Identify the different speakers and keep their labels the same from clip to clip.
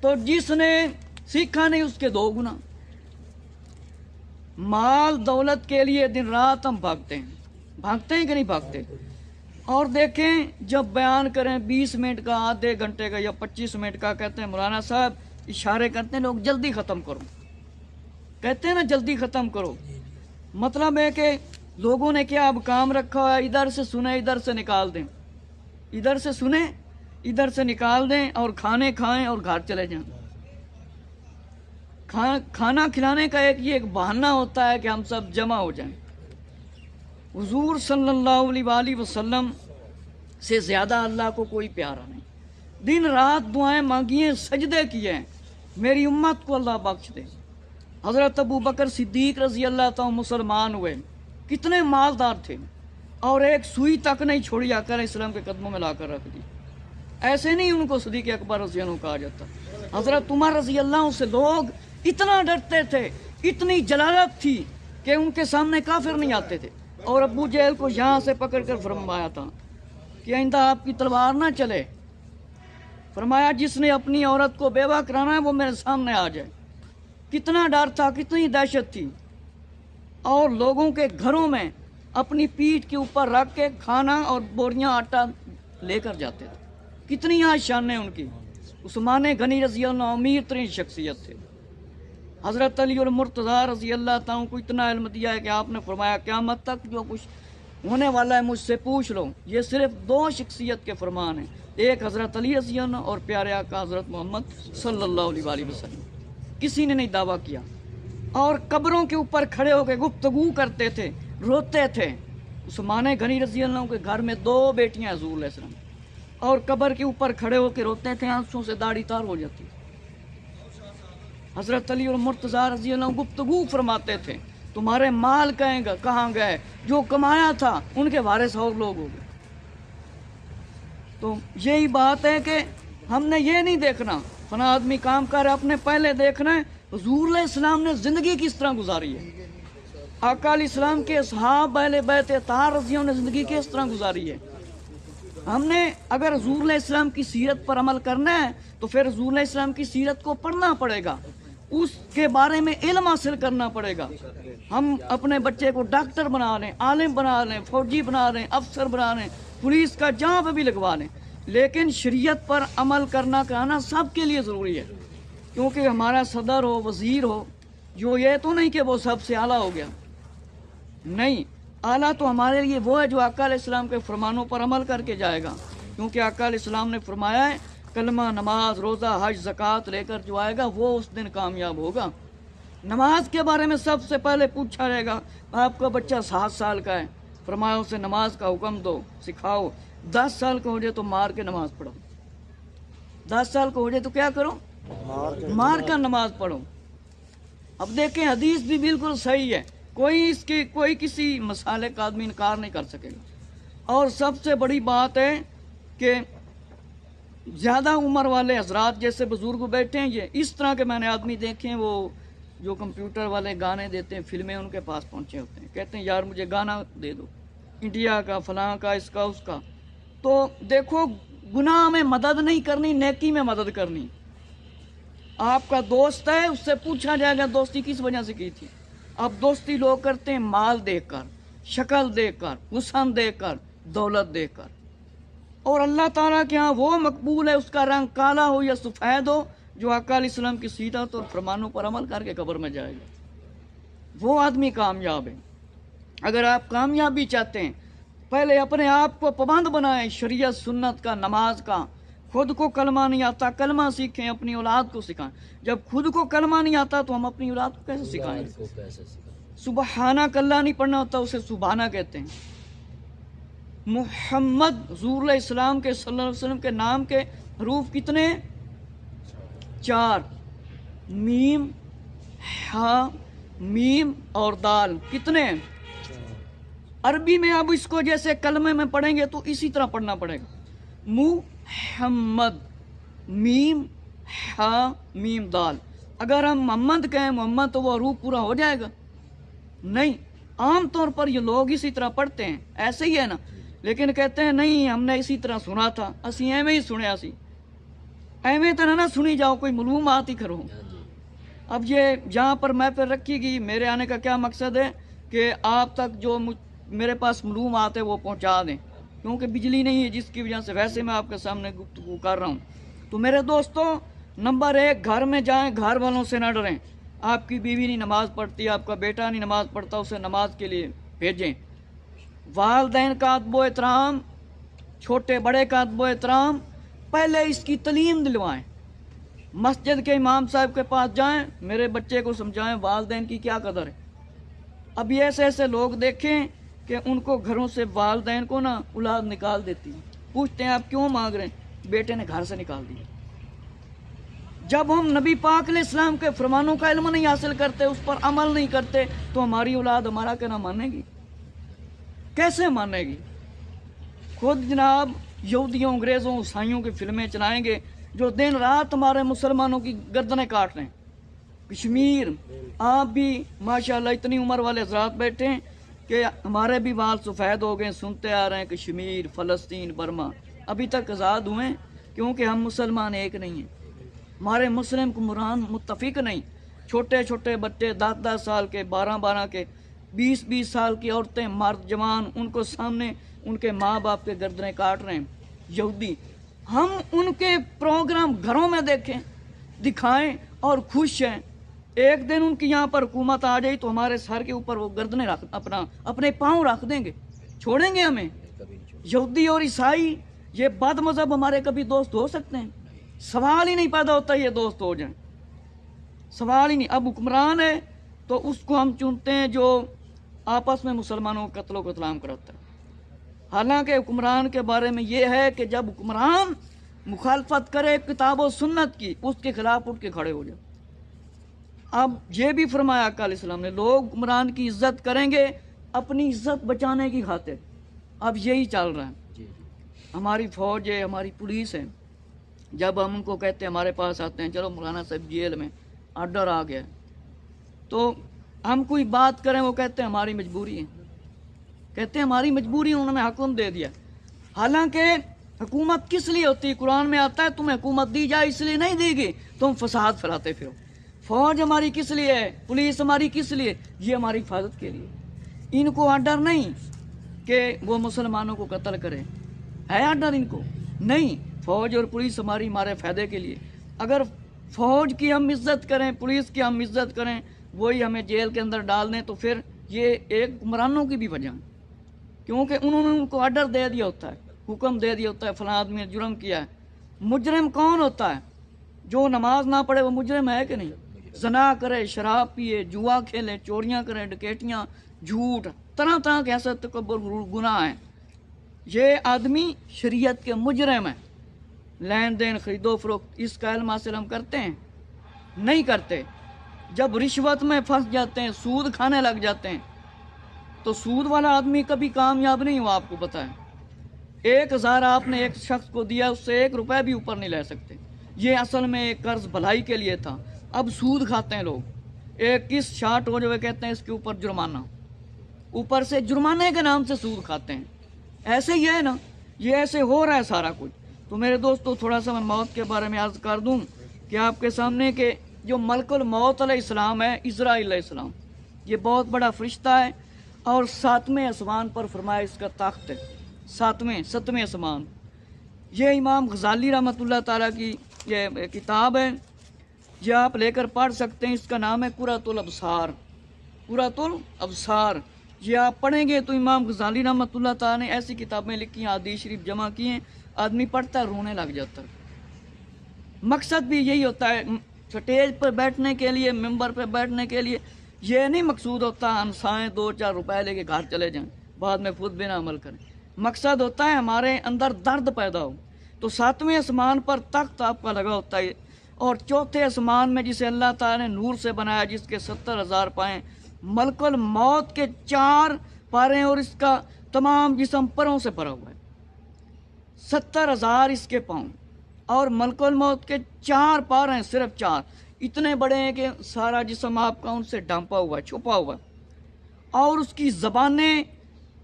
Speaker 1: تو جس نے سیکھا نہیں اس کے 2 گنا۔ مال دولت کے لیے دن رات ہم بھاگتے ہیں کہ نہیں بھاگتے؟ اور دیکھیں جب بیان کریں 20 منٹ کا، آدھے گھنٹے کا یا 25 منٹ کا، کہتے ہیں مولانا صاحب اشارے کرتے ہیں لوگ جلدی ختم کرو، کہتے ہیں نا جلدی ختم کرو۔ مطلب ہے کہ لوگوں نے کیا اب کام رکھا ہے، ادھر سے سنیں ادھر سے نکال دیں، ادھر سے سنیں ادھر سے نکال دیں، اور کھانے کھائیں اور گھر چلے جائیں۔ کھانا کھلانے کا ایک بہانہ ہوتا ہے کہ ہم سب جمع ہو جائیں۔ حضور صلی اللہ علیہ وآلہ وسلم سے زیادہ اللہ کو کوئی پیارا نہیں۔ دن رات دعائیں مانگی ہیں، سجدے کیے ہیں، میری امت کو اللہ بخش دے۔ حضرت ابو بکر صدیق رضی اللہ تعالیٰ مسلمان ہوئے، کتنے مالدار تھے، اور ایک سوئی تک نہیں چھوڑی، آقا علیہ السلام کے قدموں میں لا کر رکھ دی۔ ایسے نہیں ان کو صدیق اکبر رضی اللہ عنہ کہا جاتا۔ حضرت عمر رضی اللہ عنہ سے لوگ اتنا ڈرتے تھے، اتنی جلالت تھی کہ ان کے سامنے کافر نہیں آتے تھے، اور ابو جہل کو یہاں سے پکڑ کر فرمایا تھا کہ آئندہ آپ کی تلوار نہ چلے۔ فرمایا جس نے اپنی عورت کو بیوہ کرانا ہے وہ میرے سامنے آ جائے۔ کتنا ڈر تھا، کتنی دہشت تھی، اور لوگوں کے گھروں میں اپنی پیٹھ کے اوپر رکھ کے کھانا اور بوریاں آٹا لے کر جاتے تھے۔ کتنی شانیں ان کی۔ عثمان غنی رضی اللہ عنہ امیر ترین شخصیت تھے۔ حضرت علی المرتضیٰ رضی اللہ تعالیٰ کو اتنا علم دیا ہے کہ آپ نے فرمایا قیامت تک جو کچھ ہونے والا ہے مجھ سے پوچھ لو۔ یہ صرف 2 شخصیت کے فرمان ہیں، ایک حضرت علی رضی اللہ عنہ اور پیارے آقا حضرت محمد صلی اللہ علیہ وآلہ وسلم۔ کسی نے نہیں دعویٰ کیا، اور قبروں کے اوپر کھڑے ہو کے گفتگو کرتے تھے، روتے تھے۔ عثمان غنی رضی اللہ عنہ کے گھر میں 2 بیٹیاں حضور علیہ السلام، اور قبر کے اوپر کھڑے ہو کے روتے تھے، آنسوں سے داڑھی تار ہو جاتی۔ حضرت علی اور مرتضیٰ رضی اللہ عنہ گفتگو فرماتے تھے، تمہارے مال کہاں گئے، جو کمایا تھا ان کے وارث اور لوگ ہو گئے۔ تو یہی بات ہے کہ ہم نے یہ نہیں دیکھنا فنا آدمی کام کر، اپنے پہلے دیکھنا ہے حضور علیہ السلام نے زندگی کس طرح گزاری ہے، آقا علیہ السلام کے اصحاب اہل بیت اطہار رضی اللہ عنہ نے زندگی کس طرح گزاری ہے۔ ہم نے اگر حضور علیہ السلام کی سیرت پر عمل کرنا ہے تو پھر حضور علیہ السلام کی سیرت کو پڑھنا پڑے گا، اس کے بارے میں علم حاصل کرنا پڑے گا۔ ہم اپنے بچے کو ڈاکٹر بنا لیں، عالم بنا لیں، فوجی بنا لیں، افسر بنا لیں، پولیس کا جہاں پہ بھی لگوا لیں، لیکن شریعت پر عمل کرنا کرانا سب کے لیے ضروری ہے، کیونکہ ہمارا صدر ہو، وزیر ہو، جو یہ تو نہیں کہ وہ سب سے اعلیٰ ہو گیا، نہیں، اعلیٰ تو ہمارے لیے وہ ہے جو آقا علیہ السلام کے فرمانوں پر عمل کر کے جائے گا، کیونکہ آقا علیہ السلام نے فرمایا ہے کلمہ، نماز، روزہ، حج، زکوٰۃ لے کر جو آئے گا وہ اس دن کامیاب ہوگا۔ نماز کے بارے میں سب سے پہلے پوچھا جائے گا، آپ کا بچہ 7 سال کا ہے، فرمایا اسے نماز کا حکم دو، سکھاؤ۔ 10 سال کا ہو جائے تو مار کے نماز پڑھو، 10 سال کا ہو جائے تو کیا کرو، مار کر نماز پڑھو۔ اب دیکھیں حدیث بھی بالکل صحیح ہے، کوئی کسی مسئلے کا آدمی انکار نہیں کر سکے گا۔ اور سب سے بڑی بات ہے کہ زیادہ عمر والے حضرات جیسے بزرگ بیٹھے ہیں، یہ اس طرح کے میں نے آدمی دیکھے ہیں، وہ جو کمپیوٹر والے گانے دیتے ہیں، فلمیں ان کے پاس پہنچے ہوتے ہیں، کہتے ہیں یار مجھے گانا دے دو، انڈیا کا، فلاں کا، اس کا، اس کا۔ تو دیکھو گناہ میں مدد نہیں کرنی، نیکی میں مدد کرنی۔ آپ کا دوست ہے، اس سے پوچھا جائے گا دوستی کس وجہ سے کی تھی۔ اب دوستی لوگ کرتے ہیں مال دیکھ کر، شکل دیکھ کر، حسن دیکھ کر، دولت دیکھ کر، اور اللہ تعالیٰ کے ہاں وہ مقبول ہے، اس کا رنگ کالا ہو یا سفید ہو، جو آقا علیہ السلام کی سیرت اور فرمانوں پر عمل کر کے قبر میں جائے گا، وہ آدمی کامیاب ہے۔ اگر آپ کامیابی چاہتے ہیں پہلے اپنے آپ کو پابند بنائیں شریعت سنت کا، نماز کا۔ خود کو کلمہ نہیں آتا، کلمہ سیکھیں، اپنی اولاد کو سکھائیں۔ جب خود کو کلمہ نہیں آتا تو ہم اپنی اولاد کو کیسے سکھائیں؟ سبحانک اللہ نہیں پڑھنا ہوتا، اسے سبحانہ کہتے ہیں۔ محمد حضور علیہ السلام کے صلی اللہ علیہ وسلم کے نام کے حروف کتنے؟ 4، میم، ہا، میم اور دال، کتنے؟ عربی میں اب اس کو جیسے کلمے میں پڑھیں گے تو اسی طرح پڑھنا پڑے گا، محمد، میم، ہا، میم، دال۔ اگر ہم محمد کہیں محمد تو وہ حروف پورا ہو جائے گا؟ نہیں، عام طور پر یہ لوگ اسی طرح پڑھتے ہیں، ایسے ہی ہے نا، لیکن کہتے ہیں نہیں ہم نے اسی طرح سنا تھا، اسی ایویں ہی سنیا سی۔ एवें तरह ना सुनी जाओ, कोई मालूमात ही करो। अब ये जहाँ पर महफिल रखी गई, मेरे आने का क्या मकसद है कि आप तक जो मेरे पास मालूमात है वो पहुँचा दें, क्योंकि बिजली नहीं है जिसकी वजह से वैसे मैं आपके सामने गुफ्तगू कर रहा हूँ। तो मेरे दोस्तों, नंबर 1, घर में जाएं, घर वालों से ना डरें। आपकी बीवी नहीं नमाज़ पढ़ती, आपका बेटा नहीं नमाज़ पढ़ता, उसे नमाज के लिए भेजें। वालिदैन का अदब एहतराम, छोटे बड़े का अदब एहतराम, पहले इसकी तालीम दिलवाएं। मस्जिद के इमाम साहब के पास जाएं, मेरे बच्चे को समझाएं वालिदैन की क्या कदर है। अब ये ऐसे लोग देखें कि उनको घरों से वालिदैन को ना औलाद निकाल देती है। पूछते हैं आप क्यों मांग रहे हैं? बेटे ने घर से निकाल दिया। जब हम नबी पाक अलैहिस्सलाम के फरमानों का इल्म नहीं हासिल करते, उस पर अमल नहीं करते, तो हमारी औलाद हमारा कहना मानेगी? कैसे मानेगी? खुद जनाब यहूदियों, अंग्रेज़ों, ईसाइयों की फिल्में चलाएंगे जो दिन रात हमारे मुसलमानों की गर्दनें काट रहे हैं। कश्मीर, आप भी माशाल्लाह इतनी उम्र वाले हज़रात बैठे हैं कि हमारे भी बाल सफ़ेद हो गए, सुनते आ रहे हैं कश्मीर, फ़लस्तीन, बर्मा अभी तक आज़ाद हुए क्योंकि हम मुसलमान एक नहीं हैं। हमारे मुस्लिम कुमरान मुत्तफिक नहीं। छोटे छोटे बच्चे 10-10 साल के, 12-12 के, 20-20 साल की औरतें, मर्द, जवान, उनको सामने उनके माँ बाप के गर्दनें काट रहे हैं यहूदी। हम उनके प्रोग्राम घरों में देखें, दिखाएं और खुश हैं। एक दिन उनकी यहाँ पर हुकूमत आ जाए तो हमारे सर के ऊपर वो गर्दनें रख अपने पाँव रख देंगे, छोड़ेंगे हमें? यहूदी और ईसाई ये बद मज़हब हमारे कभी दोस्त हो सकते हैं? सवाल ही नहीं पैदा होता ये दोस्त हो जाएं, सवाल ही नहीं। अब हुक्मरान है तो उसको हम चुनते हैं जो आपस में मुसलमानों को कत्लो कतलाम कराता है। हालांकि हुक्मरान के बारे में ये है कि जब हुक्मरान मुखालफत करे किताब और सुन्नत की, उसके खिलाफ उठ के खड़े हो जाए। अब ये भी फरमाया अकाल इस्लाम ने, लोग हुक्मरान की इज्जत करेंगे अपनी इज्जत बचाने की खातिर। अब यही चल रहा है। हमारी फौज है, हमारी पुलिस है, जब हम उनको कहते हैं, हमारे पास आते हैं, चलो मौलाना साहब जेल में आर्डर आ गया, तो हम कोई बात करें वो कहते हैं हमारी मजबूरी है, कहते हैं हमारी मजबूरी, उन्होंने हुक्म दे दिया। हालांकि हुकूमत किस लिए होती है? कुरान में आता है तुम्हें हुकूमत दी जाए इसलिए नहीं देगी, तुम फसाद फैलाते फिरो। फौज हमारी किस लिए है? पुलिस हमारी किस लिए? ये हमारी हिफाजत के लिए। इनको आर्डर नहीं कि वो मुसलमानों को कत्ल करें, है आर्डर इनको? नहीं, फौज और पुलिस हमारे फ़ायदे के लिए। अगर फौज की हम इज्जत करें, पुलिस की हम इज्जत करें, वही हमें जेल के अंदर डाल दें, तो फिर ये एक हुक्मरानों की भी वजह, क्योंकि उन्होंने उनको आर्डर दे दिया होता है, हुक्म दे दिया होता है, फलां आदमी ने जुर्म किया है। मुजरिम कौन होता है? जो नमाज ना पढ़े वो मुजरिम है कि नहीं? जना करे, शराब पिए, जुआ खेले, चोरियाँ करें, डकैतियाँ, झूठ, तरह तरह के ऐसे तकब्बुर गुनाह हैं, ये आदमी शरीयत के मुजरिम है। लेन देन, खरीदो फरोख्त, इसका इल्म हासिल हम करते हैं? नहीं करते। जब रिश्वत में फंस जाते हैं, सूद खाने लग जाते हैं, तो सूद वाला आदमी कभी कामयाब नहीं हुआ, आपको पता है। 1000 आपने एक शख्स को दिया, उससे 1 रुपया भी ऊपर नहीं ले सकते। ये असल में एक कर्ज भलाई के लिए था। अब सूद खाते हैं लोग। एक किस्त शार्ट हो जाए कहते हैं इसके ऊपर जुर्माना, ऊपर से जुर्माने के नाम से सूद खाते हैं। ऐसे ही है ना, ये ऐसे हो रहा है सारा कुछ। तो मेरे दोस्तों, थोड़ा सा मैं मौत के बारे में अर्ज़ कर दूं कि आपके सामने के जो मलकुल मौत अलैहिस्सलाम है, इज़राइल अलैहिस्सलाम, ये बहुत बड़ा फरिश्ता है और 7वें आसमान पर फरमाया इसका तख्त है। 7वें आसमान। ये इमाम गज़ाली रहमतुल्लाह ताला की ये किताब है, ये आप लेकर पढ़ सकते हैं। इसका नाम है कुरातुल अब्सार। कुरातुल अब्सार ये आप पढ़ेंगे तो इमाम गज़ाली रहमतुल्लाह ताला ने ऐसी किताबें लिखी हैं, हदीस शरीफ जमा की हैं, आदमी पढ़ता है रोने लग जाता है। मकसद भी यही होता है, स्टेज पर बैठने के लिए, मेंबर पर बैठने के लिए, ये नहीं मकसूद होता हंसाएं, 2-4 रुपए लेके घर चले जाएं, बाद में खुद बिना अमल करें। मकसद होता है हमारे अंदर दर्द पैदा हो। तो 7वें आसमान पर तख्त आपका लगा होता है, और 4थे आसमान में जिसे अल्लाह ताला ने नूर से बनाया, जिसके 70,000 पाएँ, मलकुल मौत के 4 पारे हैं और इसका तमाम जिस्म परों से भरा हुआ है। 70,000 इसके पाँव और मलकुल मौत के 4 पार हैं, सिर्फ 4, इतने बड़े हैं कि सारा जिस्म आपका उनसे ढांपा हुआ है, छुपा हुआ है। और उसकी ज़बानें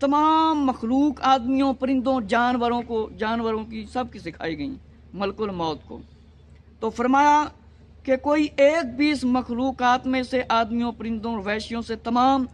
Speaker 1: तमाम मखलूक, आदमियों, परिंदों, जानवरों की सब की सिखाई गई मलकुल मौत को। تو فرمایا کہ کوئی ایک بھی اس مخلوقات میں سے آدمیوں، پرندوں اور وحشیوں سے تمام